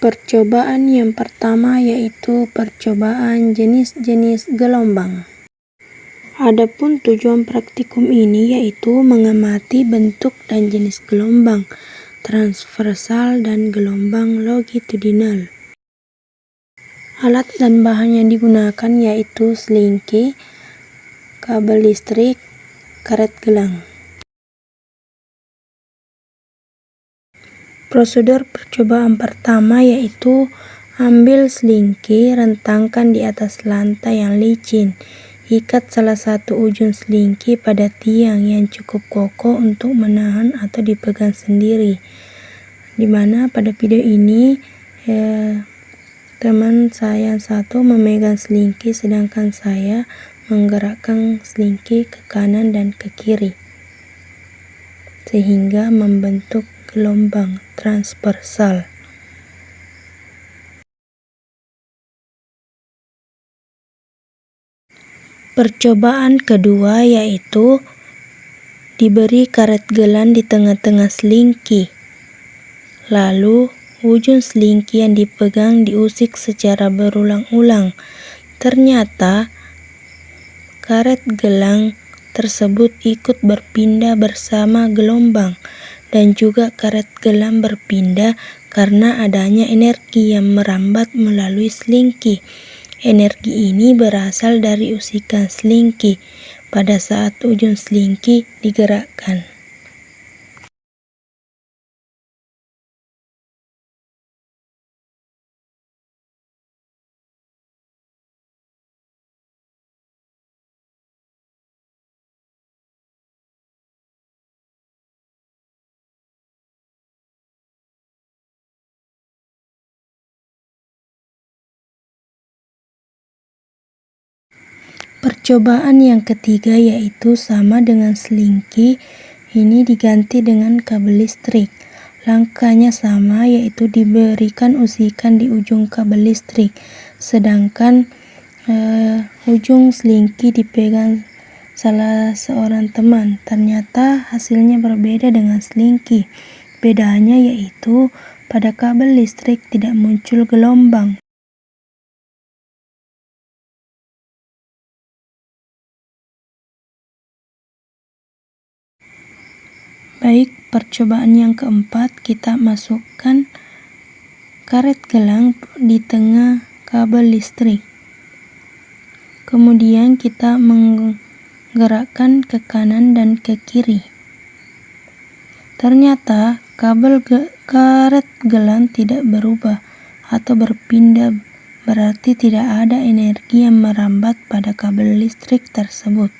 Percobaan yang pertama yaitu percobaan jenis-jenis gelombang. Adapun tujuan praktikum ini yaitu mengamati bentuk dan jenis gelombang transversal dan gelombang longitudinal. Alat dan bahan yang digunakan yaitu selingki, kabel listrik, karet gelang. Prosedur percobaan pertama yaitu ambil selingki, rentangkan di atas lantai yang licin. Ikat salah satu ujung selingki pada tiang yang cukup kokoh untuk menahan atau dipegang sendiri. Dimana pada video ini teman saya yang satu memegang selingki sedangkan saya menggerakkan selingki ke kanan dan ke kiri sehingga membentuk gelombang transversal. Percobaan kedua yaitu diberi karet gelang di tengah-tengah selingki. Lalu ujung selingki yang dipegang diusik secara berulang-ulang. Ternyata karet gelang tersebut ikut berpindah bersama gelombang dan juga karet gelang berpindah karena adanya energi yang merambat melalui selingki. Energi ini berasal dari usikan selingki pada saat ujung selingki digerakkan. Percobaan yang ketiga yaitu sama dengan selingki, ini diganti dengan kabel listrik. Langkahnya sama yaitu diberikan usikan di ujung kabel listrik, sedangkan ujung selingki dipegang salah seorang teman. Ternyata hasilnya berbeda dengan selingki. Bedanya yaitu pada kabel listrik tidak muncul gelombang. Baik, percobaan yang keempat, kita masukkan karet gelang di tengah kabel listrik. Kemudian kita menggerakkan ke kanan dan ke kiri. Ternyata karet gelang tidak berubah atau berpindah, berarti tidak ada energi yang merambat pada kabel listrik tersebut.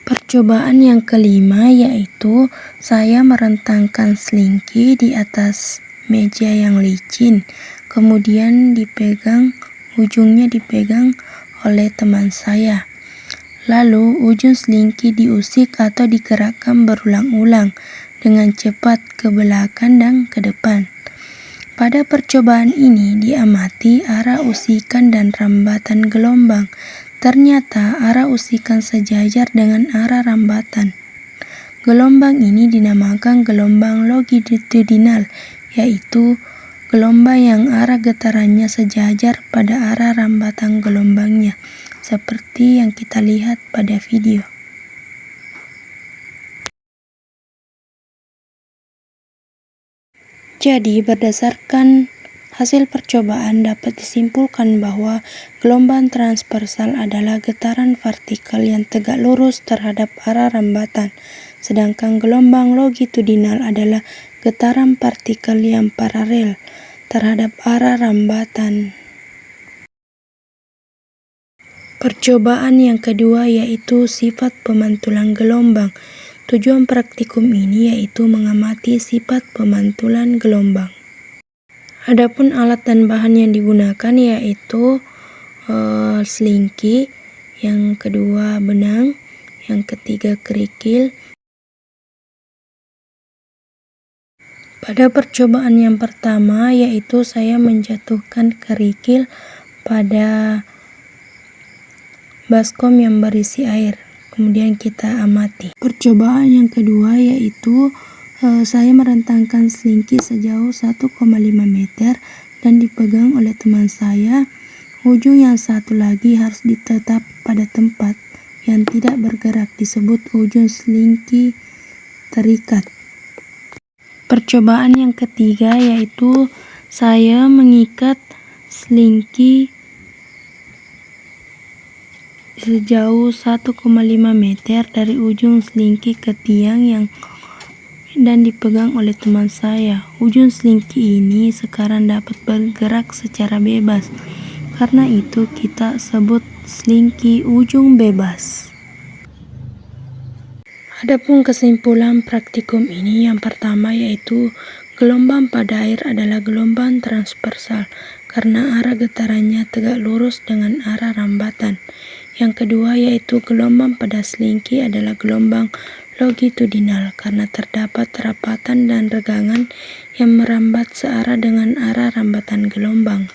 Percobaan yang kelima yaitu saya merentangkan selingki di atas meja yang licin, kemudian ujungnya dipegang oleh teman saya. Lalu ujung selingki diusik atau digerakkan berulang-ulang dengan cepat ke belakang dan ke depan. Pada percobaan ini diamati arah usikan dan rambatan gelombang. Ternyata arah usikan sejajar dengan arah rambatan. Gelombang ini dinamakan gelombang longitudinal, yaitu gelombang yang arah getarannya sejajar pada arah rambatan gelombangnya, seperti yang kita lihat pada video. Jadi, berdasarkan hasil percobaan dapat disimpulkan bahwa gelombang transversal adalah getaran vertikal yang tegak lurus terhadap arah rambatan, sedangkan gelombang longitudinal adalah getaran partikel yang paralel terhadap arah rambatan. Percobaan yang kedua yaitu sifat pemantulan gelombang. Tujuan praktikum ini yaitu mengamati sifat pemantulan gelombang. Adapun alat dan bahan yang digunakan yaitu selingki, yang kedua benang, yang ketiga kerikil, Pada percobaan yang pertama, yaitu saya menjatuhkan kerikil pada baskom yang berisi air. Kemudian kita amati. Percobaan yang kedua yaitu saya merentangkan selingki sejauh 1,5 meter dan dipegang oleh teman saya. Ujung yang satu lagi harus ditetap pada tempat yang tidak bergerak, disebut ujung selingki terikat. Percobaan yang ketiga yaitu saya mengikat selingki sejauh 1,5 meter dari ujung selingki ke tiang dan dipegang oleh teman saya. Ujung selingki ini sekarang dapat bergerak secara bebas. Karena itu kita sebut selingki ujung bebas. Adapun kesimpulan praktikum ini yang pertama yaitu gelombang pada air adalah gelombang transversal karena arah getarannya tegak lurus dengan arah rambatan. Yang kedua yaitu gelombang pada selingki adalah gelombang longitudinal karena terdapat rapatan dan regangan yang merambat searah dengan arah rambatan gelombang.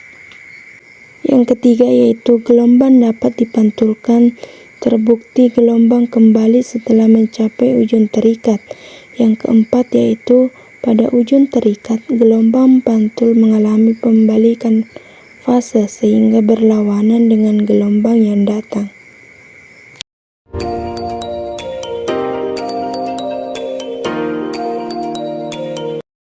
Yang ketiga yaitu gelombang dapat dipantulkan. Terbukti gelombang kembali setelah mencapai ujung terikat. Yang keempat yaitu pada ujung terikat, gelombang pantul mengalami pembalikan fase sehingga berlawanan dengan gelombang yang datang.